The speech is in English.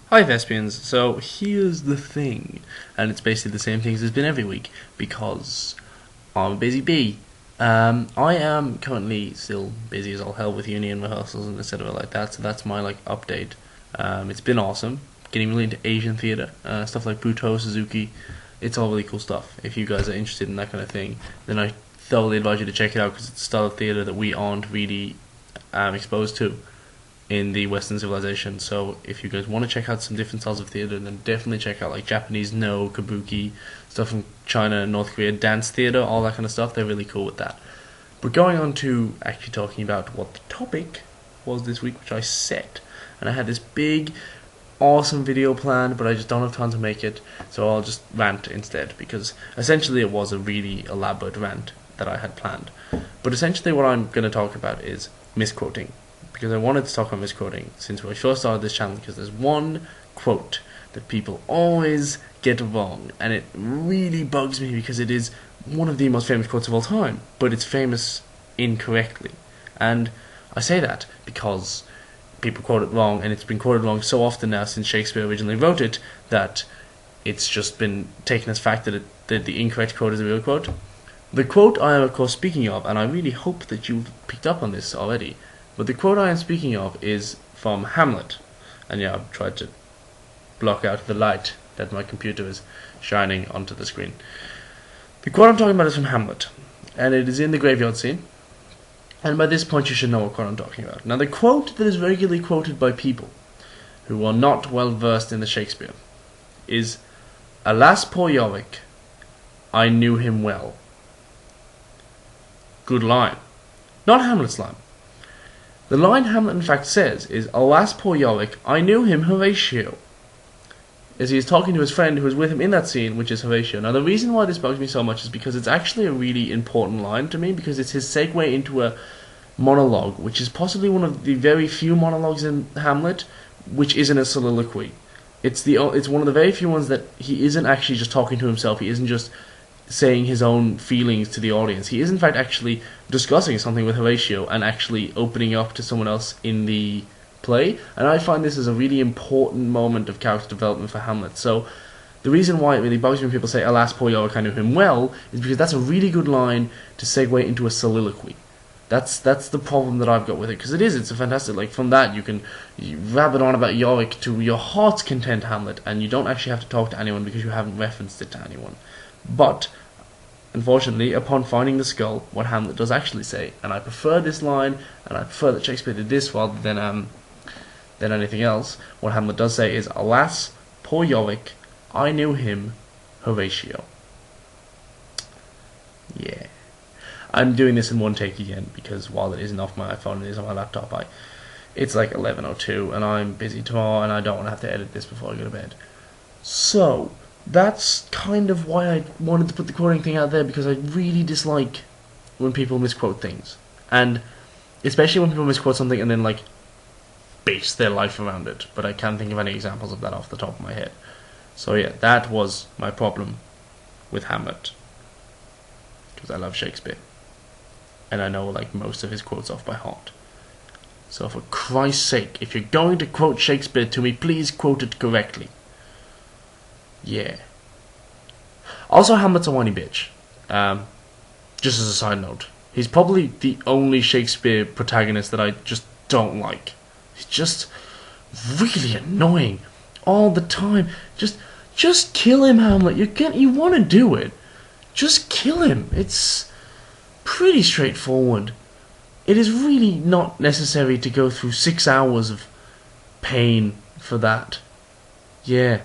Hi Thespians, so here's the thing, and it's basically the same thing as it's been every week, because I'm a busy bee. I am currently still busy as all hell with uni and rehearsals and etc. like that, so that's my update. It's been awesome, getting really into Asian theatre, stuff like Butoh, Suzuki, it's all really cool stuff. If you guys are interested in that kind of thing, then I thoroughly advise you to check it out, because it's a style of theatre that we aren't really exposed to in the Western civilization. So if you guys want to check out some different styles of theatre, then definitely check out Japanese no, kabuki, stuff from China and North Korea, dance theatre, all that kind of stuff. They're really cool with that. But going on to actually talking about what the topic was this week, which I set, and I had this big, awesome video planned, but I just don't have time to make it, so I'll just rant instead, because essentially it was a really elaborate rant that I had planned. But essentially what I'm going to talk about is misquoting, because I wanted to talk about misquoting since we first started this channel, because there's one quote that people always get wrong, and it really bugs me because it is one of the most famous quotes of all time, but it's famous incorrectly. And I say that because people quote it wrong, and it's been quoted wrong so often now since Shakespeare originally wrote it that it's just been taken as fact that the incorrect quote is the real quote. The quote I am of course speaking of, and I really hope that you've picked up on this already, but the quote I am speaking of is from Hamlet. And yeah, I've tried to block out the light that my computer is shining onto the screen. The quote I'm talking about is from Hamlet, and it is in the graveyard scene. And by this point you should know what quote I'm talking about. Now, the quote that is regularly quoted by people who are not well versed in the Shakespeare is, "Alas, poor Yorick, I knew him well." Good line. Not Hamlet's line. The line Hamlet in fact says is, "Alas, poor Yorick, I knew him, Horatio," as he is talking to his friend who is with him in that scene, which is Horatio. Now, the reason why this bugs me so much is because it's actually a really important line to me, because it's his segue into a monologue, which is possibly one of the very few monologues in Hamlet which isn't a soliloquy. It's one of the very few ones that he isn't actually just talking to himself. He isn't just saying his own feelings to the audience. He is in fact actually discussing something with Horatio and actually opening up to someone else in the play, and I find this is a really important moment of character development for Hamlet. So the reason why it really bugs me when people say, "Alas, poor Yorick, I knew him well," is because that's a really good line to segue into a soliloquy. That's the problem that I've got with it, because it's a fantastic, from that you rabbit on about Yorick to your heart's content, Hamlet, and you don't actually have to talk to anyone because you haven't referenced it to anyone. But unfortunately, upon finding the skull, what Hamlet does actually say, and I prefer this line, and I prefer that Shakespeare did this rather than anything else, what Hamlet does say is, "Alas, poor Yorick, I knew him, Horatio." Yeah. I'm doing this in one take again, because while it isn't off my iPhone and it is on my laptop, it's like 11:02, and I'm busy tomorrow, and I don't want to have to edit this before I go to bed. So that's kind of why I wanted to put the quoting thing out there, because I really dislike when people misquote things. And especially when people misquote something and then base their life around it. But I can't think of any examples of that off the top of my head. So yeah, that was my problem with Hamlet, because I love Shakespeare, and I know most of his quotes off by heart. So for Christ's sake, if you're going to quote Shakespeare to me, please quote it correctly. Yeah. Also, Hamlet's a whiny bitch. Just as a side note, he's probably the only Shakespeare protagonist that I just don't like. He's just really annoying all the time. Just kill him, Hamlet. You want to do it. Just kill him. It's pretty straightforward. It is really not necessary to go through 6 hours of pain for that. Yeah.